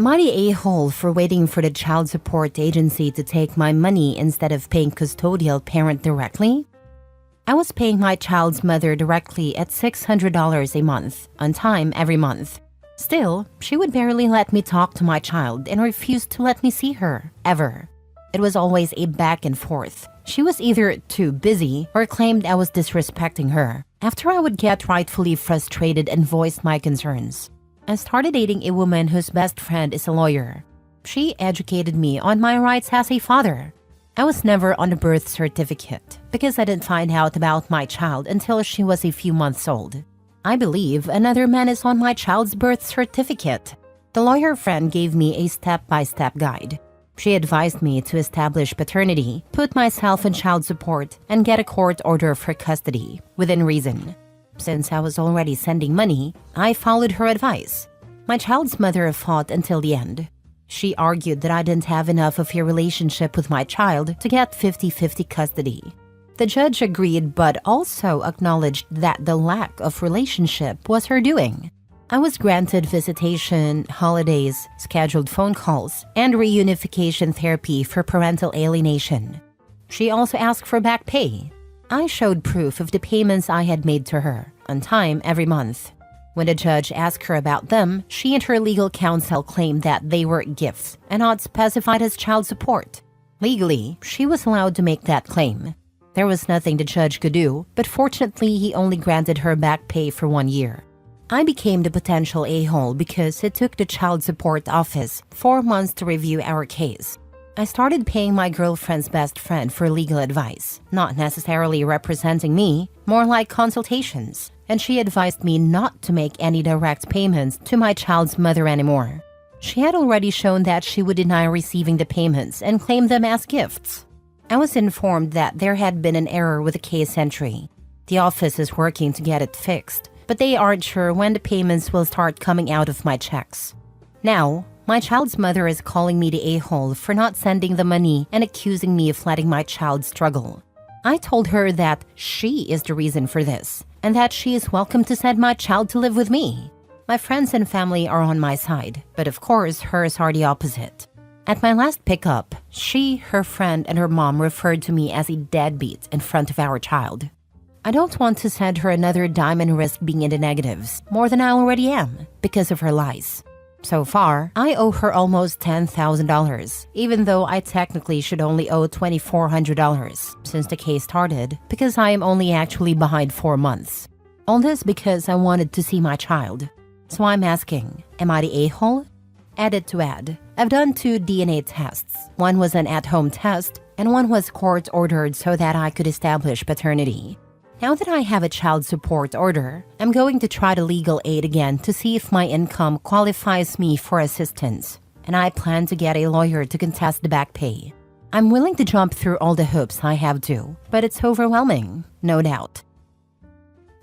Am I the a-hole for waiting for the child support agency to take my money instead of paying custodial parent directly? I was paying my child's mother directly at $600 a month, on time every month. Still, she would barely let me talk to my child and refused to let me see her, ever. It was always a back and forth. She was either too busy or claimed I was disrespecting her. After I would get rightfully frustrated and voice my concerns, I started dating a woman whose best friend is a lawyer. She educated me on my rights as a father. I was never on the birth certificate because I didn't find out about my child until she was a few months old. I believe another man is on my child's birth certificate. The lawyer friend gave me a step-by-step guide. She advised me to establish paternity, put myself in child support, and get a court order for custody, within reason. Since I was already sending money, I followed her advice. My child's mother fought until the end. She argued that I didn't have enough of a relationship with my child to get 50-50 custody. The judge agreed but also acknowledged that the lack of relationship was her doing. I was granted visitation, holidays, scheduled phone calls, and reunification therapy for parental alienation. She also asked for back pay. I showed proof of the payments I had made to her, on time every month. When the judge asked her about them, she and her legal counsel claimed that they were gifts and not specified as child support. Legally, she was allowed to make that claim. There was nothing the judge could do, but fortunately he only granted her back pay for 1 year. I became the potential a-hole because it took the child support office 4 months to review our case. I started paying my girlfriend's best friend for legal advice, not necessarily representing me, more like consultations, and she advised me not to make any direct payments to my child's mother anymore. She had already shown that she would deny receiving the payments and claim them as gifts. I was informed that there had been an error with the case entry. The office is working to get it fixed, but they aren't sure when the payments will start coming out of my checks. Now, my child's mother is calling me the a-hole for not sending the money and accusing me of letting my child struggle. I told her that she is the reason for this, and that she is welcome to send my child to live with me. My friends and family are on my side, but of course hers are the opposite. At my last pickup, she, her friend, and her mom referred to me as a deadbeat in front of our child. I don't want to send her another dime and risk being in the negatives, more than I already am, because of her lies. So far, I owe her almost $10,000, even though I technically should only owe $2,400 since the case started, because I am only actually behind 4 months. All this because I wanted to see my child. So I'm asking, am I the a-hole? Added to add, I've done 2 DNA tests. One was an at-home test, and one was court-ordered so that I could establish paternity. Now that I have a child support order, I'm going to try the legal aid again to see if my income qualifies me for assistance, and I plan to get a lawyer to contest the back pay. I'm willing to jump through all the hoops I have to, but it's overwhelming, no doubt.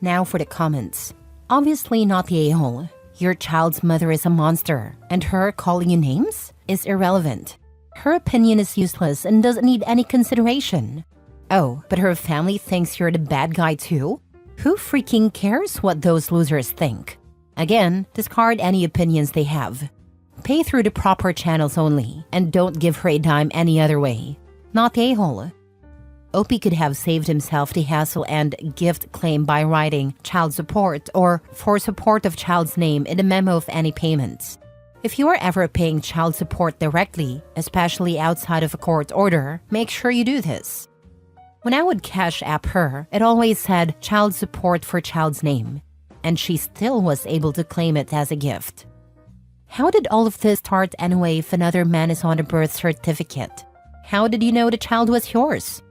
Now for the comments. Obviously not the a-hole. Your child's mother is a monster, and her calling you names is irrelevant. Her opinion is useless and doesn't need any consideration. Oh, but her family thinks you're the bad guy too? Who freaking cares what those losers think? Again, discard any opinions they have. Pay through the proper channels only, and don't give her a dime any other way. Not the a-hole. Opie could have saved himself the hassle and gift claim by writing child support or for support of child's name in the memo of any payments. If you are ever paying child support directly, especially outside of a court order, make sure you do this. When I would Cash App her, it always said child support for child's name, and she still was able to claim it as a gift. How did all of this start anyway if another man is on a birth certificate? How did you know the child was yours?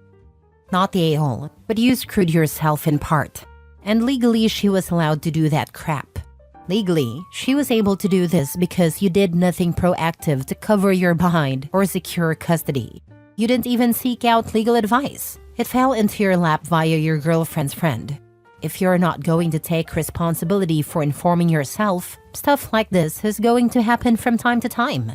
Not the a-hole, but you screwed yourself in part. And legally, she was allowed to do that crap. Legally, she was able to do this because you did nothing proactive to cover your behind or secure custody. You didn't even seek out legal advice. It fell into your lap via your girlfriend's friend. If you're not going to take responsibility for informing yourself, stuff like this is going to happen from time to time.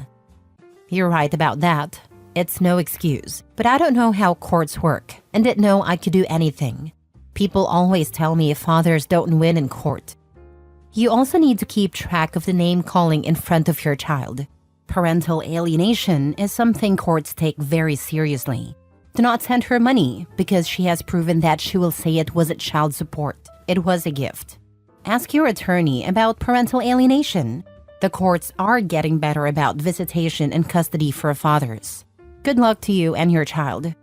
You're right about that. It's no excuse, but I don't know how courts work and didn't know I could do anything. People always tell me fathers don't win in court. You also need to keep track of the name calling in front of your child. Parental alienation is something courts take very seriously. Do not send her money because she has proven that she will say it wasn't child support. It was a gift. Ask your attorney about parental alienation. The courts are getting better about visitation and custody for fathers. Good luck to you and your child.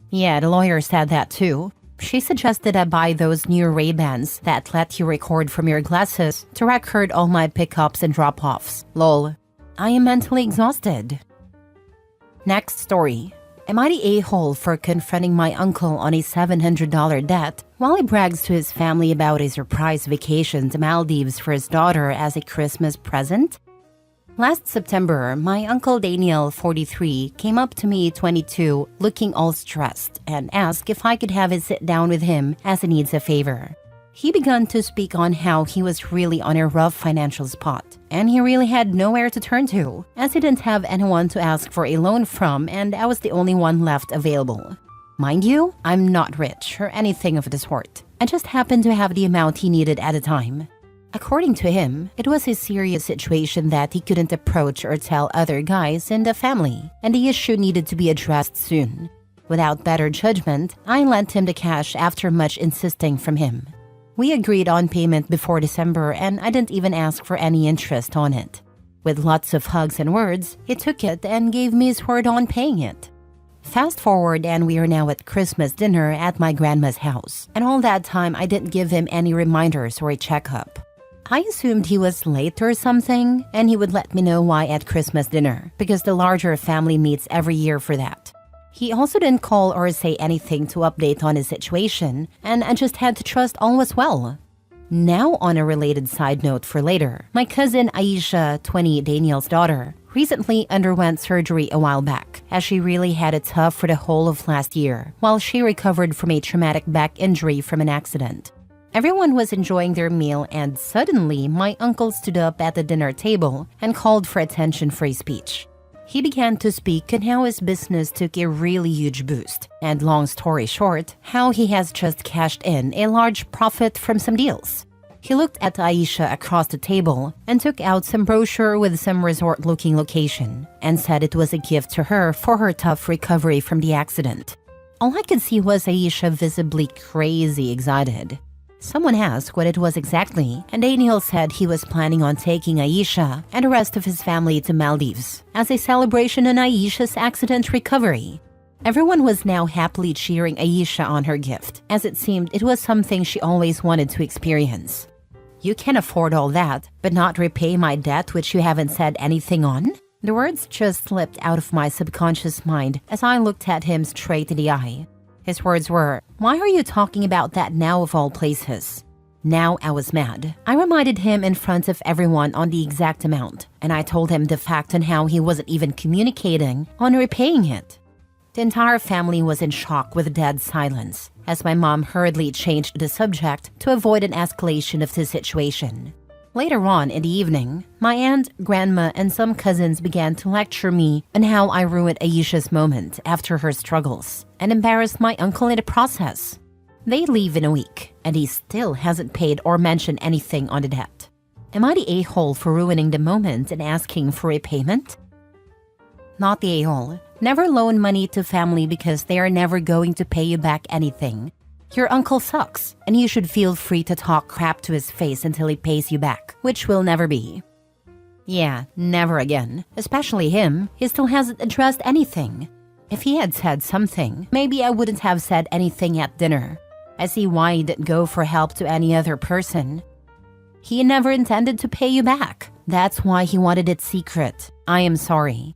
Yeah, the lawyer said that too. She suggested I buy those new Ray-Bans that let you record from your glasses to record all my pickups and drop-offs. Lol. I am mentally exhausted. Next story. Am I the a-hole for confronting my uncle on a $700 debt while he brags to his family about a surprise vacation to Maldives for his daughter as a Christmas present? Last September, my uncle Daniel, 43, came up to me, 22, looking all stressed and asked if I could have a sit down with him as he needs a favor. He began to speak on how he was really on a rough financial spot, and he really had nowhere to turn to, as he didn't have anyone to ask for a loan from and I was the only one left available. Mind you, I'm not rich or anything of the sort. I just happened to have the amount he needed at the time. According to him, it was a serious situation that he couldn't approach or tell other guys in the family, and the issue needed to be addressed soon. Without better judgment, I lent him the cash after much insisting from him. We agreed on payment before December, and I didn't even ask for any interest on it. With lots of hugs and words, he took it and gave me his word on paying it. Fast forward and we are now at Christmas dinner at my grandma's house, and all that time I didn't give him any reminders or a checkup. I assumed he was late or something, and he would let me know why at Christmas dinner, because the larger family meets every year for that. He also didn't call or say anything to update on his situation, and I just had to trust all was well. Now on a related side note for later, my cousin Aisha, 20, Daniel's daughter, recently underwent surgery a while back, as she really had it tough for the whole of last year, while she recovered from a traumatic back injury from an accident. Everyone was enjoying their meal and suddenly my uncle stood up at the dinner table and called for attention for a speech. He began to speak on how his business took a really huge boost, and long story short, how he has just cashed in a large profit from some deals. He looked at Aisha across the table and took out some brochure with some resort-looking location and said it was a gift to her for her tough recovery from the accident. All I could see was Aisha visibly crazy excited. Someone asked what it was exactly, and Daniel said he was planning on taking Aisha and the rest of his family to Maldives as a celebration on Aisha's accident recovery. Everyone was now happily cheering Aisha on her gift, as it seemed it was something she always wanted to experience. You can afford all that, but not repay my debt which you haven't said anything on? The words just slipped out of my subconscious mind as I looked at him straight in the eye. His words were, "Why are you talking about that now of all places?" Now I was mad. I reminded him in front of everyone on the exact amount, and I told him the fact on how he wasn't even communicating on repaying it. The entire family was in shock with dead silence, as my mom hurriedly changed the subject to avoid an escalation of the situation. Later on in the evening, my aunt, grandma, and some cousins began to lecture me on how I ruined Aisha's moment after her struggles and embarrassed my uncle in the process. They leave in a week, and he still hasn't paid or mentioned anything on the debt. Am I the a-hole for ruining the moment and asking for repayment? Not the a-hole. Never loan money to family because they are never going to pay you back anything. Your uncle sucks, and you should feel free to talk crap to his face until he pays you back, which will never be. Yeah, never again. Especially him, he still hasn't addressed anything. If he had said something, maybe I wouldn't have said anything at dinner. I see why he didn't go for help to any other person. He never intended to pay you back. That's why he wanted it secret. I am sorry.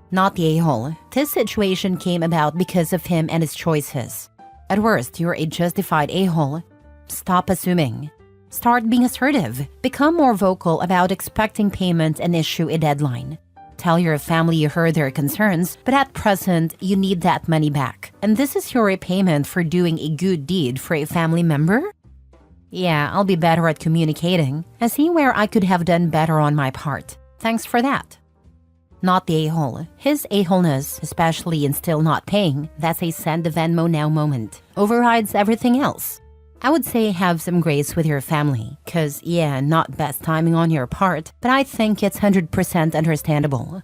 Not the a-hole. This situation came about because of him and his choices. At worst, you're a justified a-hole. Stop assuming. Start being assertive. Become more vocal about expecting payment and issue a deadline. Tell your family you heard their concerns, but at present, you need that money back. And this is your repayment for doing a good deed for a family member? Yeah, I'll be better at communicating. I see where I could have done better on my part. Thanks for that. Not the a-hole. His a-holeness, especially in still not paying, that's a send the Venmo now moment, overrides everything else. I would say have some grace with your family, cause yeah, not best timing on your part, but I think it's 100% understandable.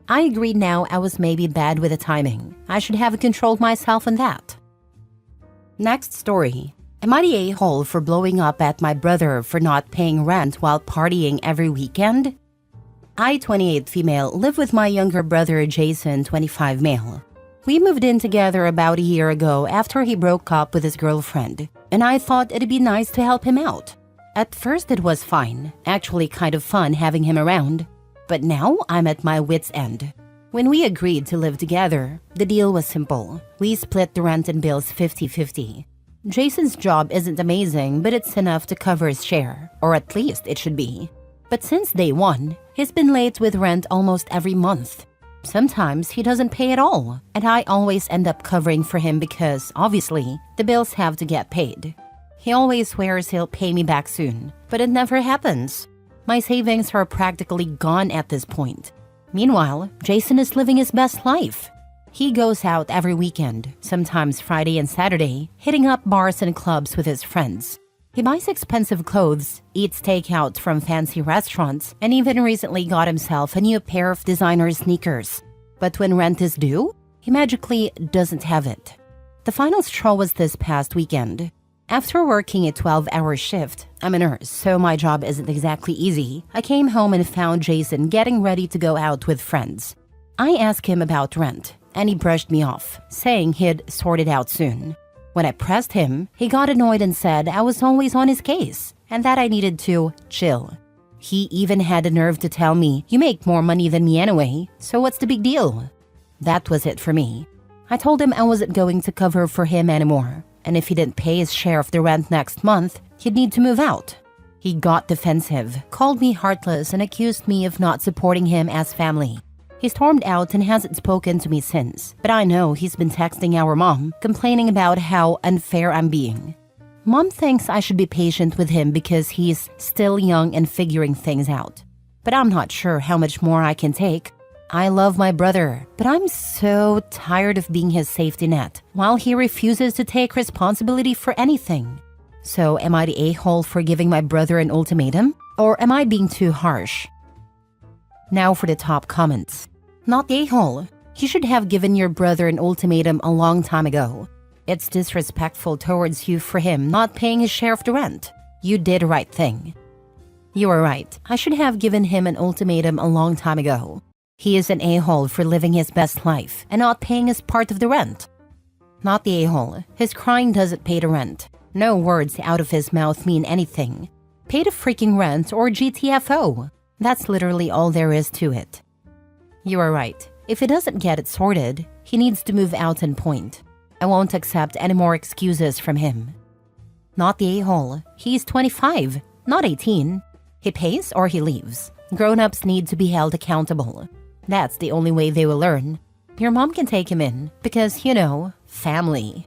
I agree now I was maybe bad with the timing. I should have controlled myself on that. Next story. Am I the a-hole for blowing up at my brother for not paying rent while partying every weekend? I, 28 female, live with my younger brother Jason, 25 male. We moved in together about a year ago after he broke up with his girlfriend, and I thought it'd be nice to help him out. At first it was fine, actually kind of fun having him around, but now I'm at my wit's end. When we agreed to live together, the deal was simple. We split the rent and bills 50-50. Jason's job isn't amazing, but it's enough to cover his share, or at least it should be. But since day one, he's been late with rent almost every month. Sometimes he doesn't pay at all, and I always end up covering for him because, obviously, the bills have to get paid. He always swears he'll pay me back soon, but it never happens. My savings are practically gone at this point. Meanwhile, Jason is living his best life. He goes out every weekend, sometimes Friday and Saturday, hitting up bars and clubs with his friends. He buys expensive clothes, eats takeout from fancy restaurants, and even recently got himself a new pair of designer sneakers. But when rent is due, he magically doesn't have it. The final straw was this past weekend. After working a 12-hour shift, I'm a nurse, so my job isn't exactly easy. I came home and found Jason getting ready to go out with friends. I asked him about rent, and he brushed me off, saying he'd sort it out soon. When I pressed him, he got annoyed and said I was always on his case, and that I needed to chill. He even had the nerve to tell me, "You make more money than me anyway, so what's the big deal?" That was it for me. I told him I wasn't going to cover for him anymore, and if he didn't pay his share of the rent next month, he'd need to move out. He got defensive, called me heartless, and accused me of not supporting him as family. He stormed out and hasn't spoken to me since, but I know he's been texting our mom, complaining about how unfair I'm being. Mom thinks I should be patient with him because he's still young and figuring things out. But I'm not sure how much more I can take. I love my brother, but I'm so tired of being his safety net, while he refuses to take responsibility for anything. So am I the a-hole for giving my brother an ultimatum? Or am I being too harsh? Now for the top comments. Not the a-hole. You should have given your brother an ultimatum a long time ago. It's disrespectful towards you for him not paying his share of the rent. You did the right thing. You are right. I should have given him an ultimatum a long time ago. He is an a-hole for living his best life and not paying his part of the rent. Not the a-hole. His crying doesn't pay the rent. No words out of his mouth mean anything. Pay the freaking rent or GTFO. That's literally all there is to it. You are right. If he doesn't get it sorted, he needs to move out and point. I won't accept any more excuses from him. Not the a-hole. He's 25, not 18. He pays or he leaves. Grown-ups need to be held accountable. That's the only way they will learn. Your mom can take him in because, you know, family.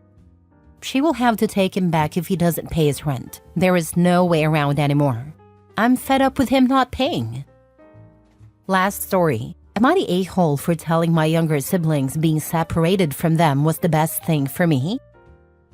She will have to take him back if he doesn't pay his rent. There is no way around anymore. I'm fed up with him not paying. Last story. Am I the a-hole for telling my younger siblings being separated from them was the best thing for me?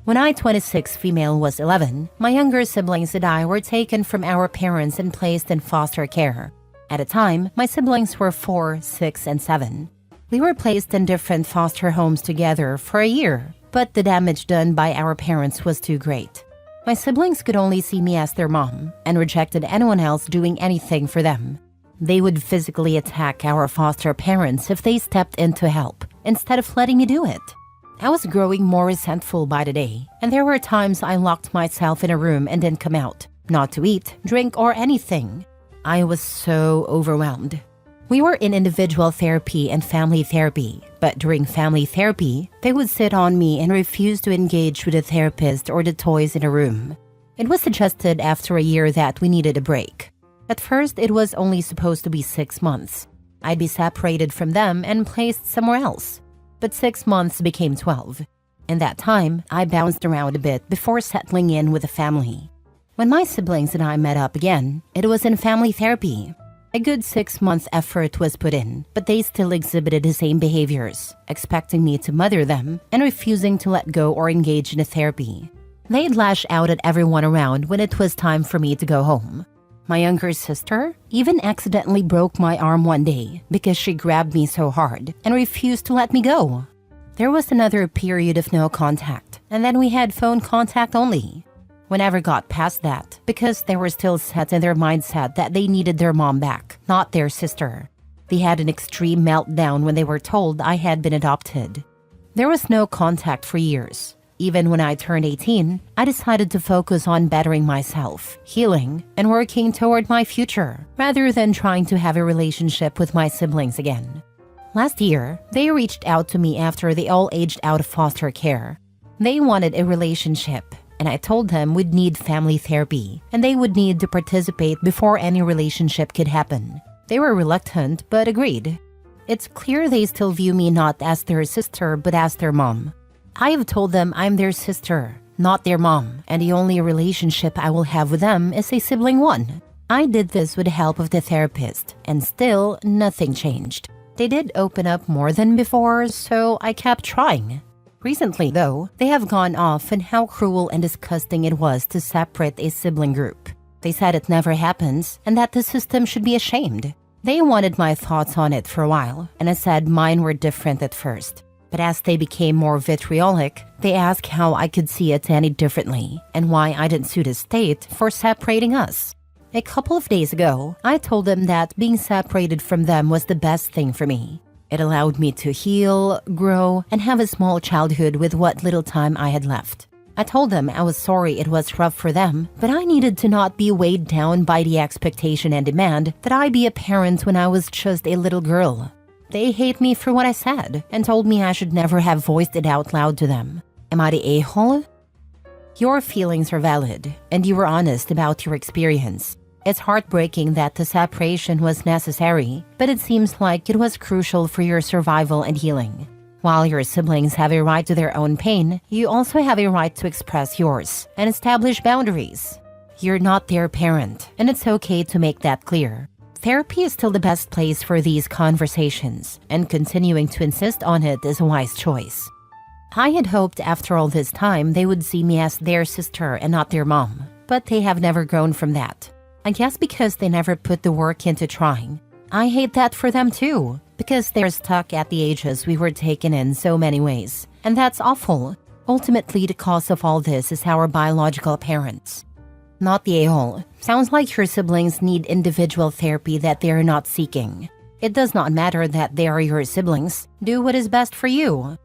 When I, 26 female, was 11, my younger siblings and I were taken from our parents and placed in foster care. At the time, my siblings were 4, 6, and 7. We were placed in different foster homes together for a year, but the damage done by our parents was too great. My siblings could only see me as their mom and rejected anyone else doing anything for them. They would physically attack our foster parents if they stepped in to help, instead of letting me do it. I was growing more resentful by the day, and there were times I locked myself in a room and didn't come out, not to eat, drink, or anything. I was so overwhelmed. We were in individual therapy and family therapy, but during family therapy, they would sit on me and refuse to engage with the therapist or the toys in a room. It was suggested after a year that we needed a break. At first, it was only supposed to be 6 months. I'd be separated from them and placed somewhere else. But 6 months became 12. In that time, I bounced around a bit before settling in with a family. When my siblings and I met up again, it was in family therapy. A good 6-month effort was put in, but they still exhibited the same behaviors, expecting me to mother them and refusing to let go or engage in a therapy. They'd lash out at everyone around when it was time for me to go home. My younger sister even accidentally broke my arm one day because she grabbed me so hard and refused to let me go. There was another period of no contact, and then we had phone contact only. We never got past that because they were still set in their mindset that they needed their mom back, not their sister. They had an extreme meltdown when they were told I had been adopted. There was no contact for years. Even when I turned 18, I decided to focus on bettering myself, healing, and working toward my future, rather than trying to have a relationship with my siblings again. Last year, they reached out to me after they all aged out of foster care. They wanted a relationship, and I told them we'd need family therapy, and they would need to participate before any relationship could happen. They were reluctant, but agreed. It's clear they still view me not as their sister, but as their mom. I have told them I'm their sister, not their mom, and the only relationship I will have with them is a sibling one. I did this with the help of the therapist, and still nothing changed. They did open up more than before, so I kept trying. Recently, though, they have gone off on how cruel and disgusting it was to separate a sibling group. They said it never happens, and that the system should be ashamed. They wanted my thoughts on it for a while, and I said mine were different at first. But as they became more vitriolic, they asked how I could see it any differently and why I didn't sue the state for separating us. A couple of days ago, I told them that being separated from them was the best thing for me. It allowed me to heal, grow, and have a small childhood with what little time I had left. I told them I was sorry it was rough for them, but I needed to not be weighed down by the expectation and demand that I be a parent when I was just a little girl. They hate me for what I said and told me I should never have voiced it out loud to them. Am I the a-hole? Your feelings are valid, and you were honest about your experience. It's heartbreaking that the separation was necessary, but it seems like it was crucial for your survival and healing. While your siblings have a right to their own pain, you also have a right to express yours and establish boundaries. You're not their parent, and it's okay to make that clear. Therapy is still the best place for these conversations, and continuing to insist on it is a wise choice. I had hoped after all this time they would see me as their sister and not their mom, but they have never grown from that. I guess because they never put the work into trying. I hate that for them too, because they're stuck at the ages we were taken in so many ways, and that's awful. Ultimately, the cause of all this is our biological parents. Not the a-hole. Sounds like your siblings need individual therapy that they are not seeking. It does not matter that they are your siblings. Do what is best for you.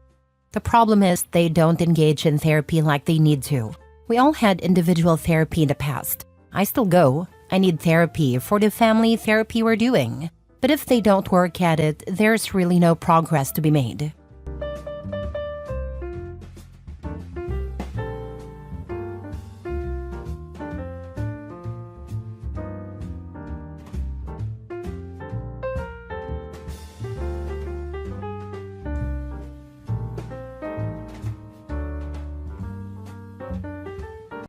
The problem is they don't engage in therapy like they need to. We all had individual therapy in the past. I still go. I need therapy for the family therapy we're doing. But if they don't work at it, there's really no progress to be made.